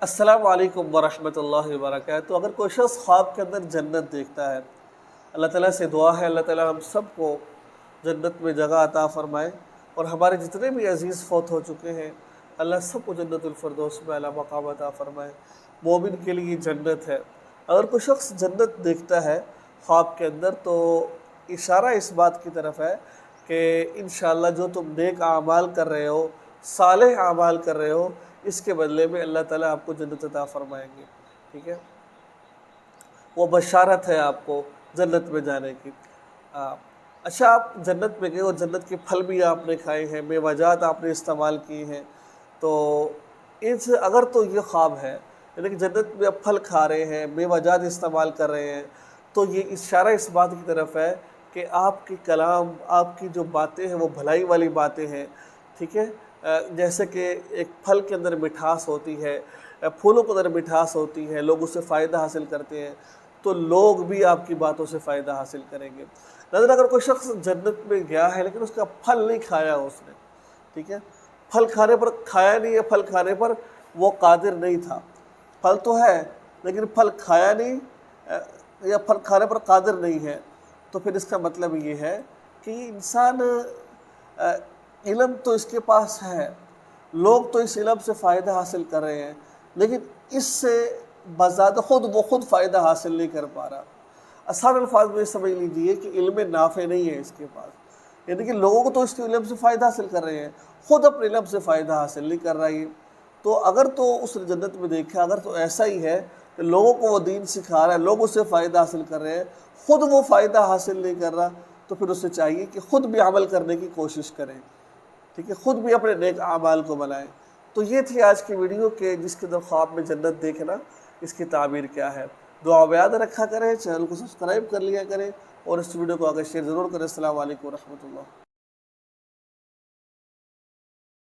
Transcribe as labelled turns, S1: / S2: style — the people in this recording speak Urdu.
S1: السلام علیکم ورحمۃ اللہ وبرکاتہ۔ تو اگر کوئی شخص خواب کے اندر جنت دیکھتا ہے، اللہ تعالیٰ سے دعا ہے اللہ تعالیٰ ہم سب کو جنت میں جگہ عطا فرمائے، اور ہمارے جتنے بھی عزیز فوت ہو چکے ہیں اللہ سب کو جنت الفردوس میں اعلیٰ مقام عطا فرمائے۔ مومن کے لیے جنت ہے۔ اگر کوئی شخص جنت دیکھتا ہے خواب کے اندر تو اشارہ اس بات کی طرف ہے کہ انشاءاللہ جو تم نیک اعمال کر رہے ہو، صالح اعمال کر رہے ہو، اس کے بدلے میں اللہ تعالیٰ آپ کو جنت عطا فرمائیں گے۔ ٹھیک ہے، وہ بشارت ہے آپ کو جنت میں جانے کی۔ اچھا، آپ جنت میں گئے اور جنت کے پھل بھی آپ نے کھائے ہیں، میوجات آپ نے استعمال کی ہیں، تو اگر تو یہ خواب ہے یعنی کہ جنت میں آپ پھل کھا رہے ہیں، میوجات استعمال کر رہے ہیں، تو یہ اشارہ اس بات کی طرف ہے کہ آپ کی کلام، آپ کی جو باتیں ہیں وہ بھلائی والی باتیں ہیں۔ ٹھیک ہے، جیسے کہ ایک پھل کے اندر مٹھاس ہوتی ہے، پھولوں کے اندر مٹھاس ہوتی ہے، لوگ اس سے فائدہ حاصل کرتے ہیں، تو لوگ بھی آپ کی باتوں سے فائدہ حاصل کریں گے۔ نظر اگر کوئی شخص جنت میں گیا ہے لیکن اس کا پھل نہیں کھایا اس نے، ٹھیک ہے، پھل کھانے پر کھایا نہیں ہے، پھل کھانے پر وہ قادر نہیں تھا، پھل تو ہے لیکن پھل کھایا نہیں یا پھل کھانے پر قادر نہیں ہے، تو پھر اس کا مطلب یہ ہے کہ انسان علم تو اس کے پاس ہے، لوگ تو اس علم سے فائدہ حاصل کر رہے ہیں، لیکن اس سے بذات خود فائدہ حاصل نہیں کر پا رہا۔ آسان الفاظ میں سمجھ لیجئے کہ علم نافع نہیں ہے اس کے پاس، یعنی کہ لوگوں کو تو اس کے علم سے فائدہ حاصل کر رہے ہیں، خود اپنے علم سے فائدہ حاصل نہیں کر رہا ہے۔ تو اگر تو اس نے جنت میں دیکھا، اگر تو ایسا ہی ہے کہ لوگوں کو وہ دین سکھا رہا ہے، لوگ اس سے فائدہ حاصل کر رہے ہیں، خود وہ فائدہ حاصل نہیں کر رہا، تو پھر اسے چاہیے کہ خود بھی عمل کرنے کی کوشش کریں، ٹھیک ہے، خود بھی اپنے نیک اعمال کو بنائیں۔ تو یہ تھی آج کی ویڈیو کہ جس کے اندر خواب میں جنت دیکھنا، اس کی تعبیر کیا ہے۔ دعا میں یاد رکھا کریں، چینل کو سبسکرائب کر لیا کریں، اور اس ویڈیو کو آگے شیئر ضرور کریں۔ السلام علیکم ورحمۃ اللہ۔